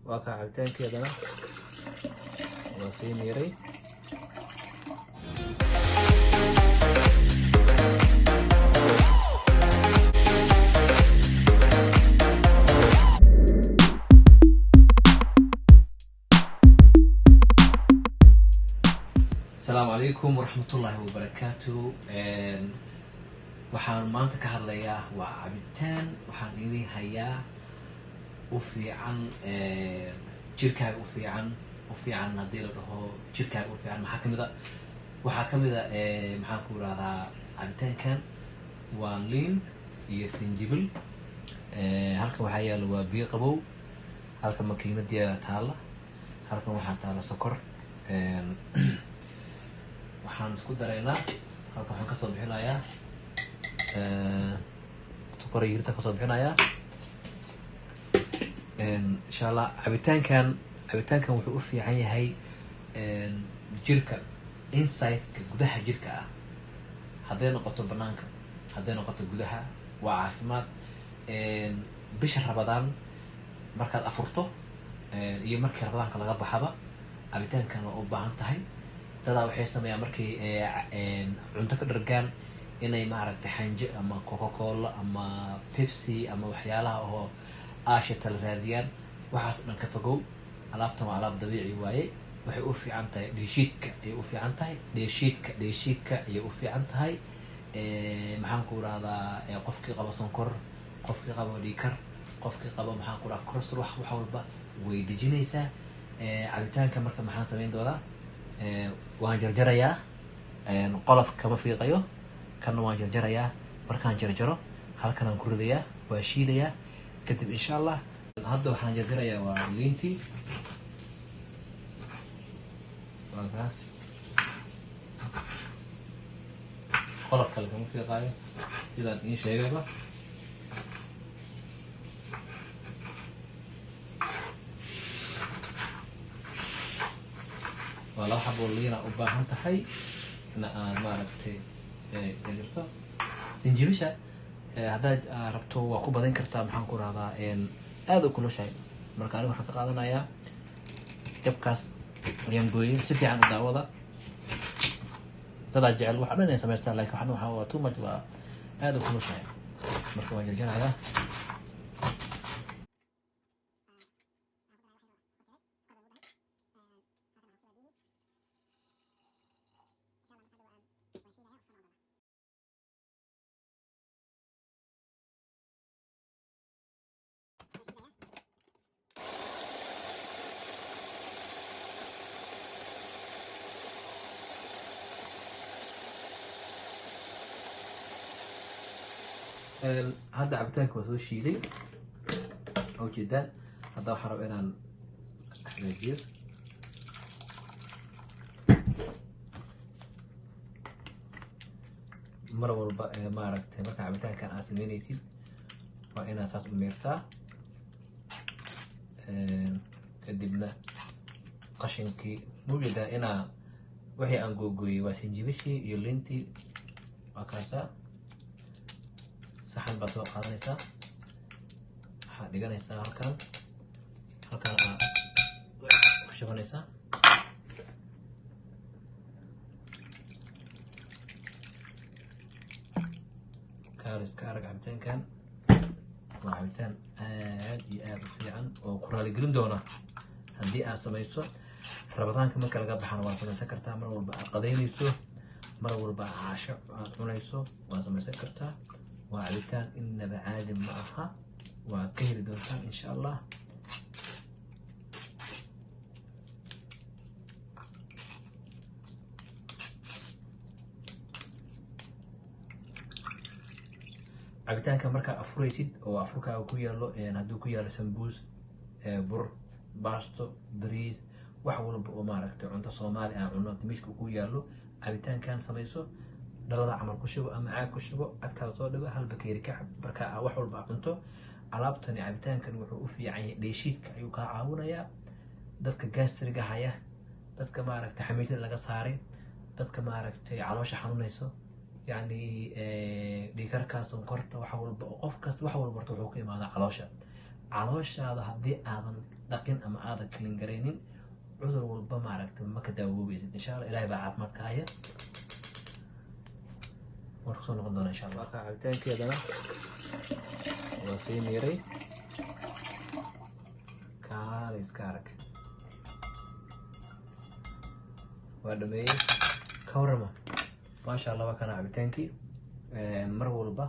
وكا عبتان كده وسين يري السلام عليكم ورحمة الله وبركاته. waxaan maanta ka hadlayaa waa cabitaan waxaan idin hayaa u fiican jirkaaga u fiican haddii la dhaho jirkaaga u fiican waxaa kamid a maxaan ku rahdaa cabitaankan waa liin iyo sinjibil. halkan waxaa yaala waa biyo qabow, halkan makiinadiya taala, halkan waxaa taala sokor. waxaan isku daraynaa, halkan waxaan kasoo bixinayaa sokor yirta kasoo bixinayaa. insha allah cabitaankan wuxuu u fiican yahay jirka, inside-ka gudaha jirka ah, hadday noqoto banaanka, hadday noqoto gudaha, waa caafimaad. bisha rabadaan markaad afurto iyo markii rabadaanka laga baxaba cabitaankan waa u baahan tahay. dadaa waxay sameeyaan markay cunto ka dhargaan inay maaragtay xanjo ama coca-cola ama pepsi ama waxyaalaha oo aashita la raadiyaan. waxaas dhan ka fogow, alaabtan waa alaab dabiici waaye. waxay u fiican tahay dheeshiidka ayay u fiican tahay, dheeshiidka ayay u fiican tahay. maxaan ku rahdaa qofkii qaba sonkor, qofkii qaba dhiikar, qofkii qaba maxaan ku rahdaa cholesterol, wax walba way dejinaysaa. cabitaanka marka maxaan samayn doonaa, waan jarjarayaa, qolof kama fiiqayo, kanna waan jarjarayaa. markaan jarjaro halkanaan ku ridayaa, waa shiidayaa kadib insha allah. hadda waxaan jarjarayaa waa liintii, waa kaas qolof kale kama fiiqaayo sidaan iin sheegayba. waa laba xabo liina u baahan tahay in aad maaragtay jirto. sinjibisha haddaad rabto waa ku badan kartaa, maxaan ku rahdaa aad u kulushahay. marka aniga waxaan ka qaadanayaa jabkaas ayaan gooyay, si fiican u daawada. dadaa jecel waxa dhan ay samaystaan, laakiin waxaan waxaa waa too much, waa aad u kulushahay. marka waan jarjarayaa. hadda cabitaanka waa soo shiiday oo jeedaan. hadda waxaan rabaa inaan hagaajiyo. mar walba maaragtay marka cabitaankan aad sameynaysid waa inaad saas u meertaa, kadibna qashinkii muujeedaa inaa wixii aan googooyey waa sinjibishii iyo liintii, waa kaasaa. saxan baad soo qaadanaysaa, waxaad dhiganaysaa halkan aad ku shubanaysaa. kaaliska arag cabitaankan waa cabitaan aad iyo aad u fiican oo ku raaligelin doona haddii aad samayso. rabadaanka marka laga baxana waad samaysan kartaa, mar walba aad qadaynayso, mar walba aad caasho aad cunayso waad samaysan kartaa. waa cabitaan inaba caadi ma aha, waa ka heli doontaan insha allah. cabitaanka markaa afuraysid oo afurkaaga ku yaalo, hadduu ku yaalo sambuus, bur, baasto, bariis, wax walba oo maaragtay cunto soomaali ah cuno miiska ku yaalo, cabitaankan samayso, dhalada camal ku shubo ama caag ku shubo, agtaada soo dhigo, hal bakeeri ka cab. marka wax walba cunto, alaabtani cabitaankan wuxuu u fiican yahay dheeshiidka ayuu kaa caawinayaa. dadka gastriga haya, dadka maaragtay xamiitada laga saaray, dadka maaragtay caloosha xanuunayso, يعني dhiikarka sonkorta wax walba qof kasta wax walba wuxuu ka imaadaa caloosha. calooshaada haddii aadan dhaqin ama aadan clean garaynin cudur walba maaragtay ma ka daawoobaysid insha allah ilaahay baa caafimaad ka haya waan kusoo noqon doonaa insha allah cabitaankeedana waa sii miiray kaala iska arag waa dhameeyey ka warrama maasha allah waa kana cabitaankii mar walba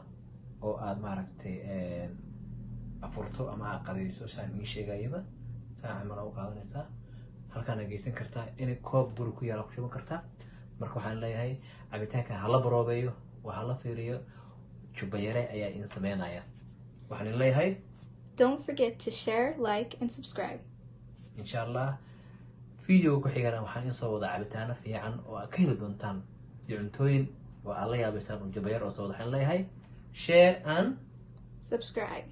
oo aad maaragtay afurto ama aad qadayso saan ii sheegayaba saa camal u qaadanaysaa halkaan geysan kartaa in koob guri ku yaala ku shuban kartaa marka waxaan leeyahay cabitaanka hala baroobeeyo waa hala fiiriyo jubayare ayaa in sameynaya waxaan leeyahay don't forget to share, like and subscribe. insha allah video ku xigana waxaan in soo wada cabitaano fiican oo aad ka heli doontaan iyo cuntooyin oo aad la yaabaysaan oo jubayare oo soo wada waxaan leeyahay share and Subscribe.